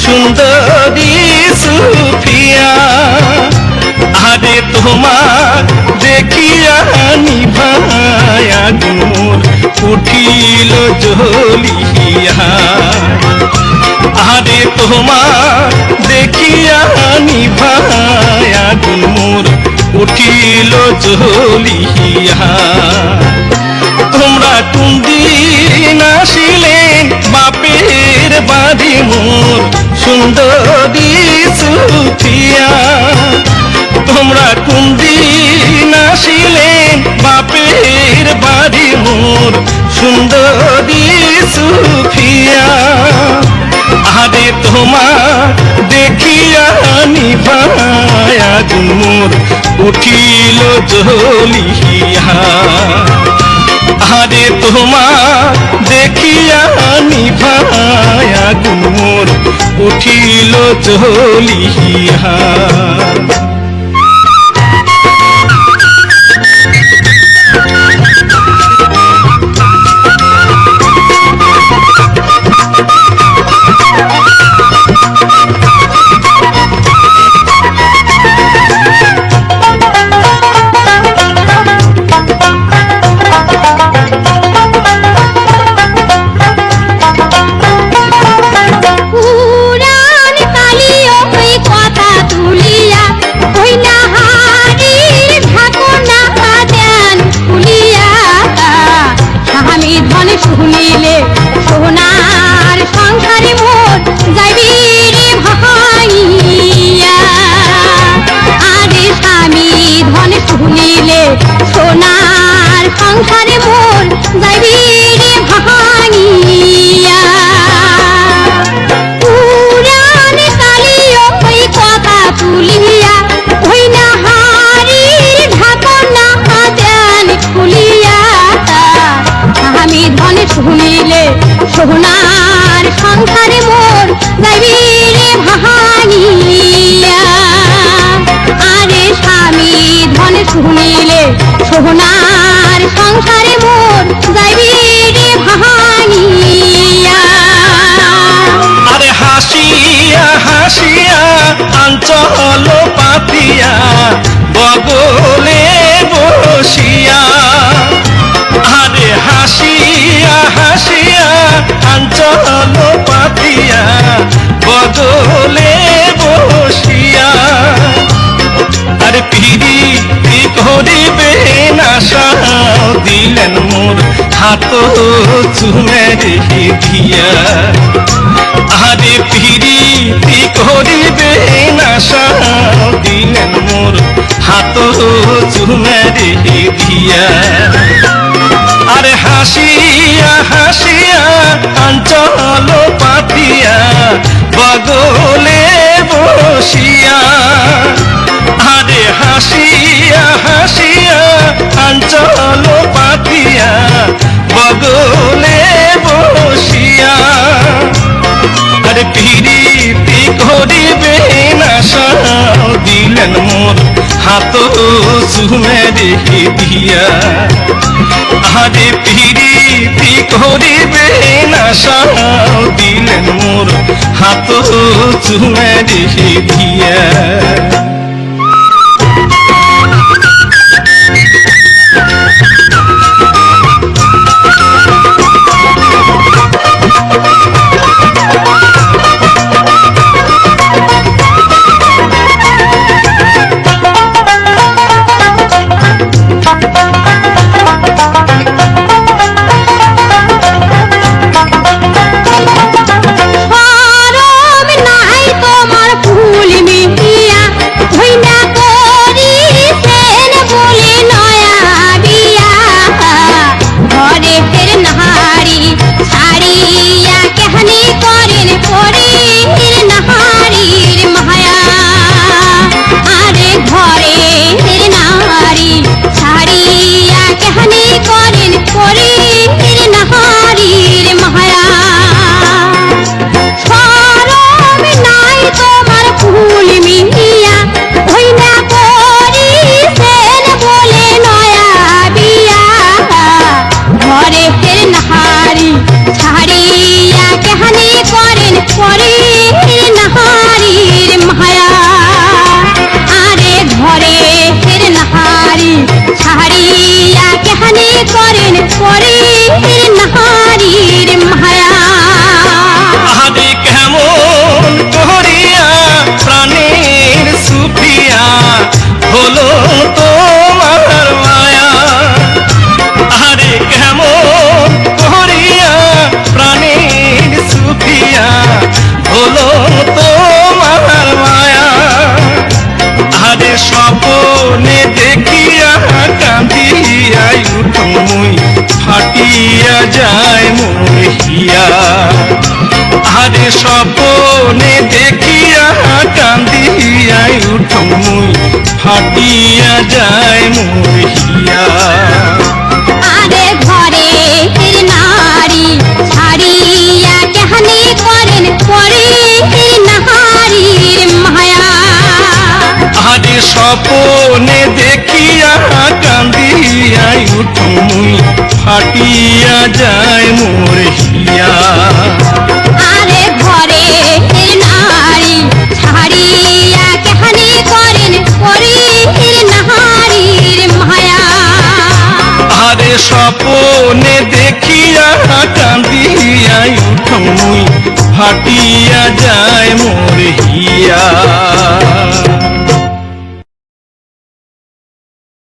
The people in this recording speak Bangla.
সুন্দরী সুফিয়া আরে তোমার দেখিয়া নিভায়া গুর উঠিল জ্বলিয়া আরে তোমার দেখিয়া নিভায়া গুর উঠিল জ্বলিয়া তোমরা কোনদিন আসিলেন বাপের বাড়ি মোর সুন্দরী সুফিয়া তোমরা কোনদিন আসিলেন বাপের বাড়ি মোর সুন্দরী সুফিয়া আরে তোমার দেখিয়া নিভায়া মোর উঠিল জ্বলিয়া আরে তোমার দেখিয়া নিভায়া মোর উঠিল জ্বলিয়া শুনিলে সোনার সংসারে মোর যাইবি রে ভাইয়া আরে স্বামী ধন শুনিলে সোনার সংসারে মোর যাইবি রে ভাইয়া পুরাণ কালিও ওই কথা তুলিয়া ওই না হারির ঢাকনা দেন খুলিয়া আমি ধন শুনিলে সোনার সংসারে মোর যাইবি রে ভাইয়া আরে স্বামী ধন শুনিলে সোনার সংসারে মোর যাইবি রে ভাইয়া আরে হাসিয়া হাসিয়া আঞ্চল পাতিয়া বগলে বসিয়া আরে হাসিয়া হাসিয়া আঞ্চল পাতিয়া বদলে বসিয়া আরে পিড়ি করিবে না সাও দিলেন মোর হাত চুমে দিয়া আরে পিড়ি করিবে না সাও দিলেন মোর হাত চুমে দিয়া আরে হাসিয়া হাসিয়া আঞ্চল পাতিয়া বগলে হাত চুমে রেখে দিয়া আরে পিরিতি করিবে না সাও দিলেন মোর হাত চুমে রেখে দিয়া শরম নাই তোমার ফুল মিহিয়া হইনা করিছেন বলে নয়া বিয়া ঘরে ফের নাহারি ছাড়িয়া কেহানি করেন পরীর নাহারির মায়া আরে ঘরে ফের নাহারি ছাড়িয়া কেহানি করেন পরীর নাহারির মায়া শরম নাই তোমার ফুল মিহিয়া হইনা করিছেন বলে নয়া বিয়া ঘরে ফের নাহারি ছাড়িয়া কেহানি করেন পরীর নাহারির মায়া আরে ঘরে ফের নাহারি ছাড়িয়া কেহানি করেন পরীর নাহারির মায়া আরে কেমন করিয়া প্রাণের সুফিয়া হলো তোমার মায়া আরে কেমন করিয়া প্রাণের সুফিয়া হলো তোমার মায়া আরে স্বপনে দেখিয়া কাঁদিয়া উঠমুই ফাটিয়া যায় মোর হিয়া আরে স্বপনে দেখিয়া কান্দিয়া উঠমুই ফাটিয়া যায় মোর হিয়া আরে ঘরে ফির নারী ছাড়িয়া কেহানি করেন পরীর নাহারির মায়া আরে স্বপনে দেখিয়া কান্দিয়া উঠমুই ফাটিয়া যায় মোর হিয়া আরে ঘরে ফির নারী ছাড়িয়া কেহানি করেন পরীর নাহারির মায়া আরে স্বপনে দেখিয়া কান্দিয়া উঠমুই ফাটিয়া যায় মোর